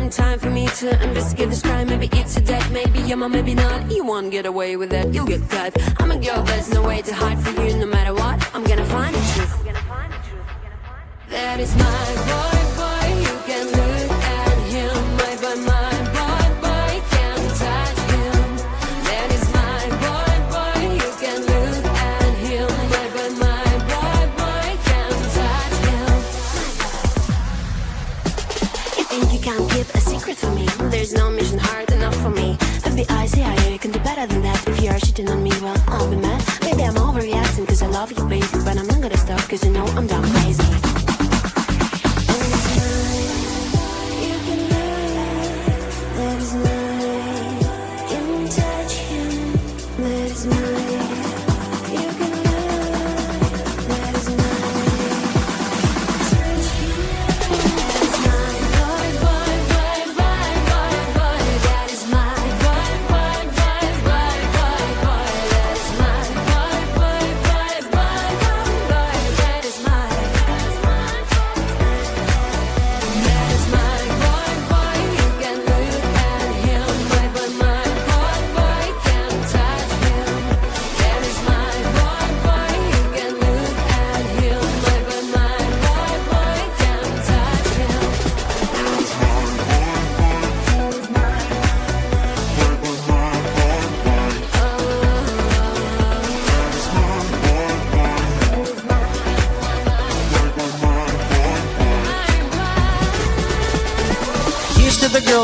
some time for me to investigate this crime. Maybe it's a debt, maybe yeah, maybe not. You won't get away with it, you'll get caught. I'm a girl, there's no way to hide for you. No matter what, I'm gonna find the truth. That is my boy, boy. You can look at him, my boy, can't touch him. That is my boy, boy. You can look at him, my boy, can't touch him. You think you can't keep a secret from me? There's no mission hard enough for me. FBI, CIA, you can do better than that. If you are cheating on me, well, I'll be mad. Maybe I'm overreacting cause I love you, baby, but I'm not gonna stop cause you know I'm done crazy.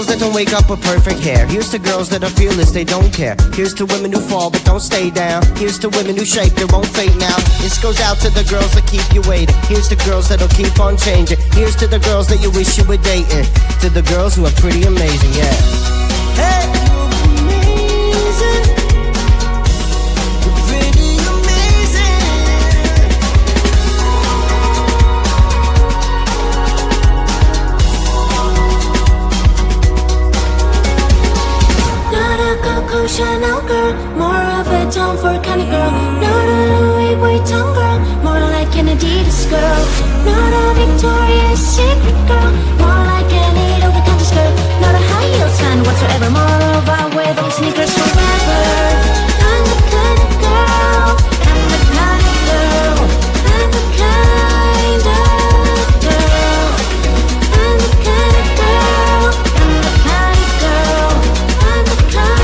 That don't wake up with perfect hair. Here's to girls that are fearless, they don't care. Here's to women who fall but don't stay down. Here's to women who shape their own fate now. This goes out to the girls that keep you waiting. Here's to girls that'll keep on changing. Here's to the girls that you wish you were dating. To the girls who are pretty amazing, yeah. Hey, amazing. Chanel girl, more of a Tom Ford kind of girl. Not a Louis Vuitton girl, more like an Adidas girl. Not a Victoria's Secret girl, more like an over-the-counter skirt. Not a high heels fan whatsoever, more of I wear those sneakers forever. I'm the kind of girl, I'm the kind of girl, I'm the kind of girl, I'm the kind of girl, I'm the kind of girl, I'm the kind.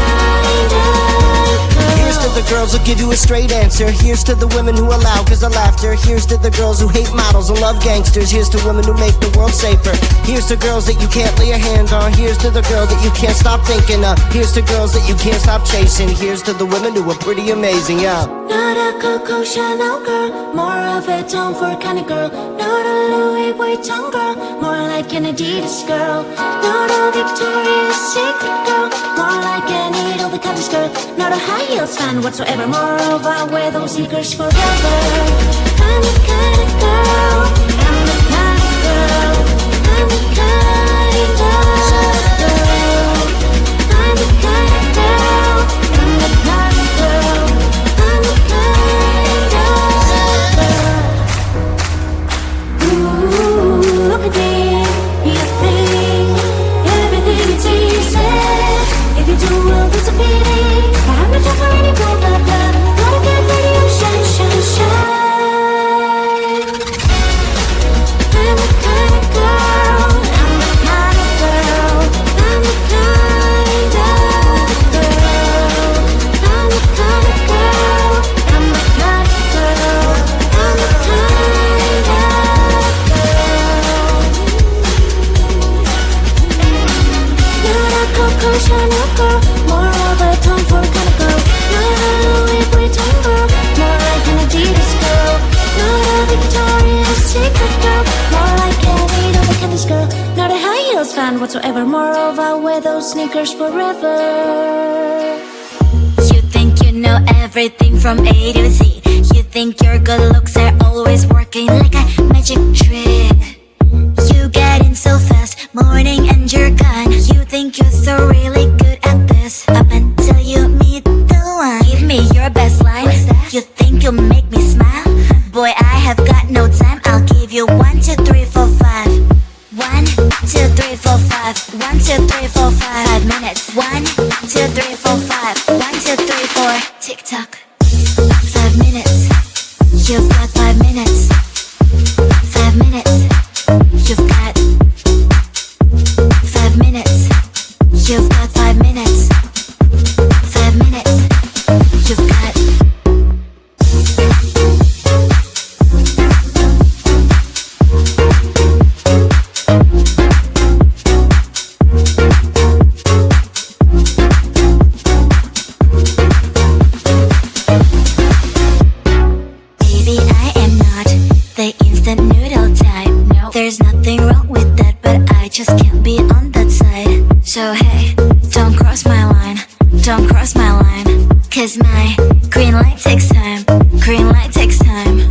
Here's to the girls who give you a straight answer. Here's to the women who allow cause of laughter. Here's to the girls who hate models and love gangsters. Here's to women who make the world safer. Here's to girls that you can't lay your hands on. Here's to the girl that you can't stop thinking of. Here's to girls that you can't stop chasing. Here's to the women who are pretty amazing, yeah. Not a Coco Chanel girl, more of a Tom Ford kind of girl. Not a Louis Vuitton girl, more like an Adidas girl. Not a Victoria's Secret girl, more like an over-the-counter skirt. Not a high heels fan whatsoever, more of I wear those sneakers forever. I'm the kind of girl, I'm the kind of girl, I'm the kind of girl, I'm the kind of girl, I'm the kind of girl, I'm the kind of girl. Ooh, look at me, you think everything is easy. If you do, well, it's a pity. I'm not for any blah blah blah. Gotta get radio, shine, shine, shine. I'm the kind of girl, I'm the kind of girl, I'm the kind of girl, I'm the kind of girl, I'm the kind of girl, I'm the kind of girl. Not a Coco Chanel girl, more of a Tom Ford kind of girl. Not a Louis Vuitton girl, more like an Adidas girl. Not a Victoria's Secret girl, more like an over-the-counter girl. Not a high heels fan whatsoever, more of I wear those sneakers forever. You think you know everything from A to Z. You think your good looks are always working like a magic trick. You get in so fast, morning and you're gone. You think you're so really good at this, up until you meet the one. Give me your best line. You think you'll make me smile? Boy, I have got no time. I'll give you 1, 2, 3, 4, 5. 1, 2, 3 3, 4, 5. 1, 2, 3, 4, 5. 5 minutes. 1, 2, 3, 4, 5. 1, 2, 3, 4. Tick tock. 5 minutes. You've got 5 minutes. 5 minutes. You've got 5 minutes. You've got 5 minutes. 5 minutes. You've got. Baby, I am not the instant noodle type. No, there's nothing wrong with that, but I just can't be on that side. So hey, don't cross my line. Don't cross my line. Cause my green light takes time. Green light takes time.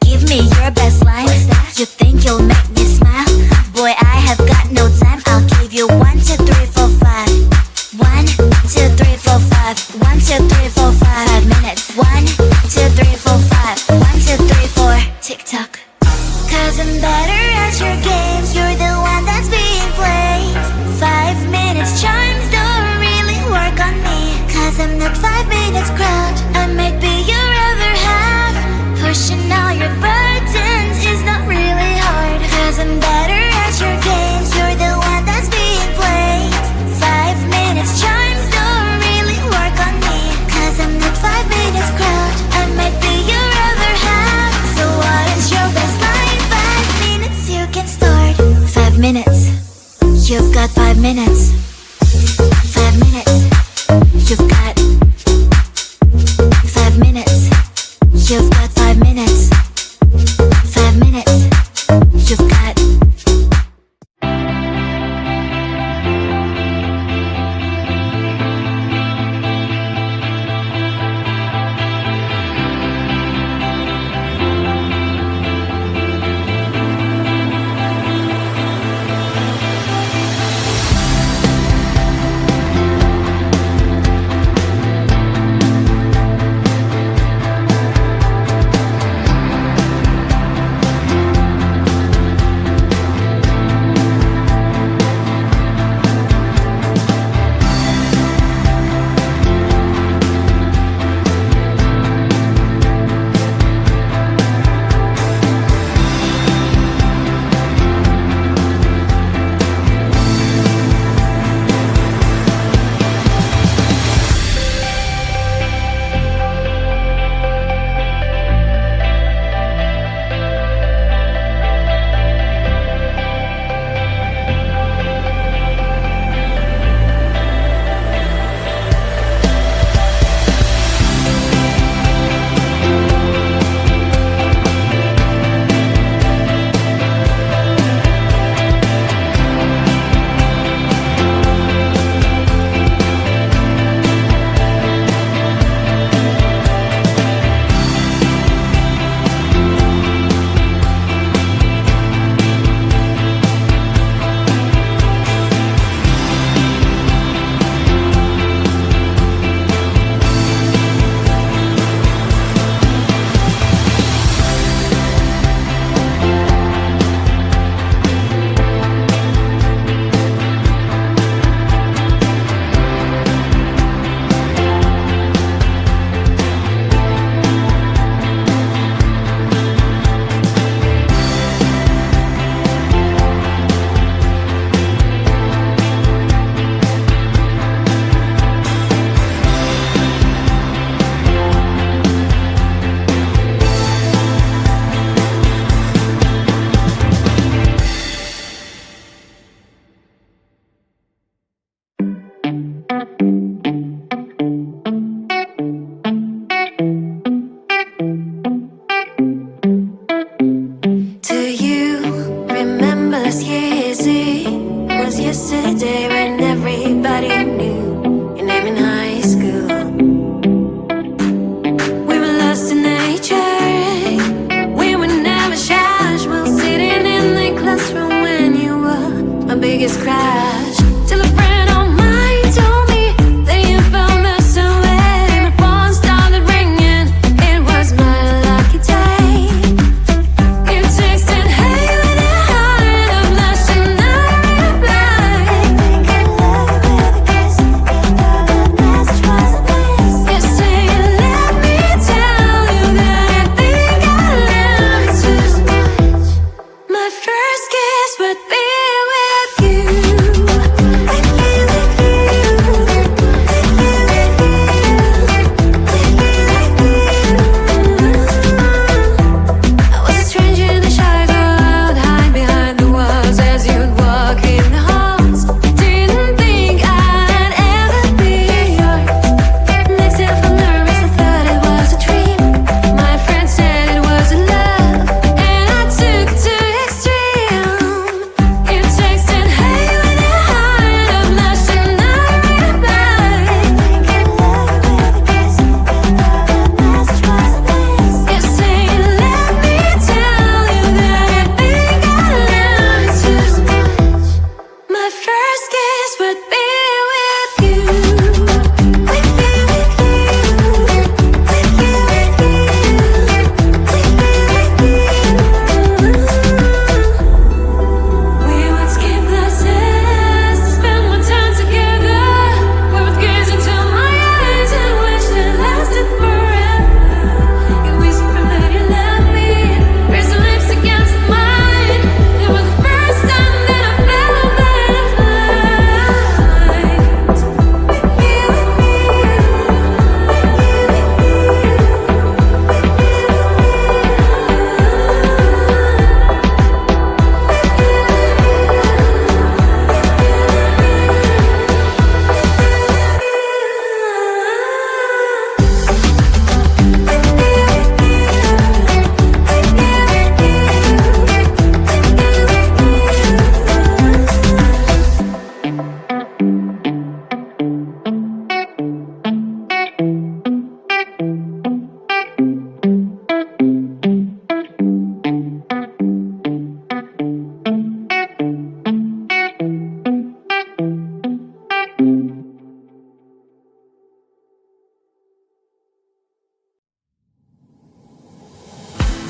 Give me your best line. You think you'll make me smile? Boy, I have got no time. I'll give you 1, 2, 3, 4, 5. 1, 2, 3, 4, 5. 1, 2, 3, 4, 5. 5 minutes. 1, 2, 3, 4, 5. 1, 2, 3, 4. Tick tock. Cause I'm better at your games. You're the one that's being played. 5 minutes charms don't really work on me. Cause I'm not 5 minutes crowd. I might be your other half. Pushing all your buttons is not really hard. Cause I'm better at your games. You're the one that's being played. 5 minutes charms don't really work on me. Cause I'm not 5 minutes crowd. I might be your other half. So what is your best line? 5 minutes you can start. 5 minutes. You've got 5 minutes. 5 minutes. You've got 5 minutes. You've got 5 minutes. 5 minutes. You've got.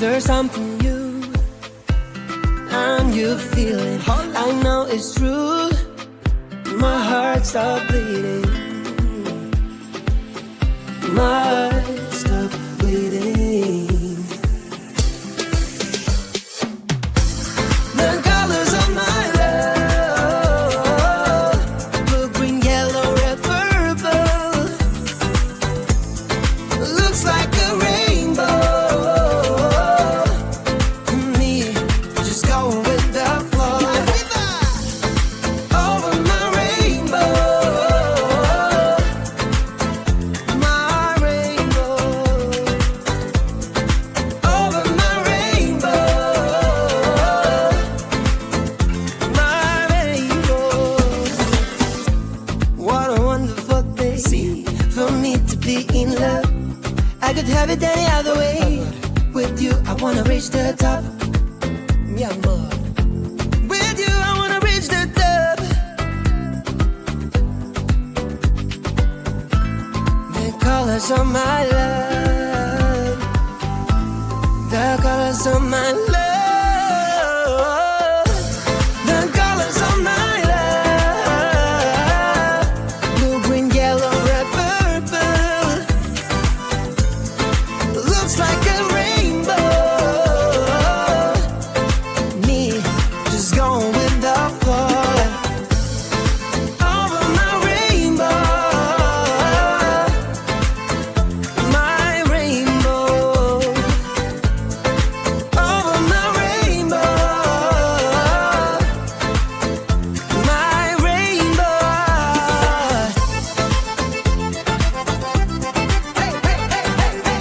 There's something new, and you feel it. I know it's true. My heart stopped bleeding. My heart stopped bleeding. The colors of my love, blue, green, yellow, red, purple. Looks like a rainbow. Me, just going with the flow. Over my rainbow, my rainbow. Over my rainbow, my rainbow. What a wonderful day for me to be in love. I could have it any other way. With you, I wanna reach the top. Mi amor. With you, I wanna reach the top. The colors of my love. The colors of my love. The colors of my love. Blue, green, yellow, red, purple. Looks like a rainbow. Me, just going with the flow. Over my rainbow, my rainbow. Over my rainbow, my rainbow. Hey, hey, hey, hey, hey.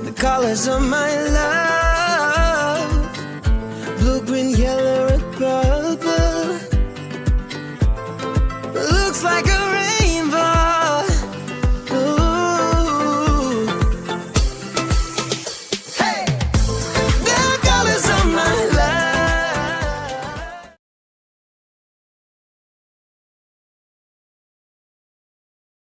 The colors of my love.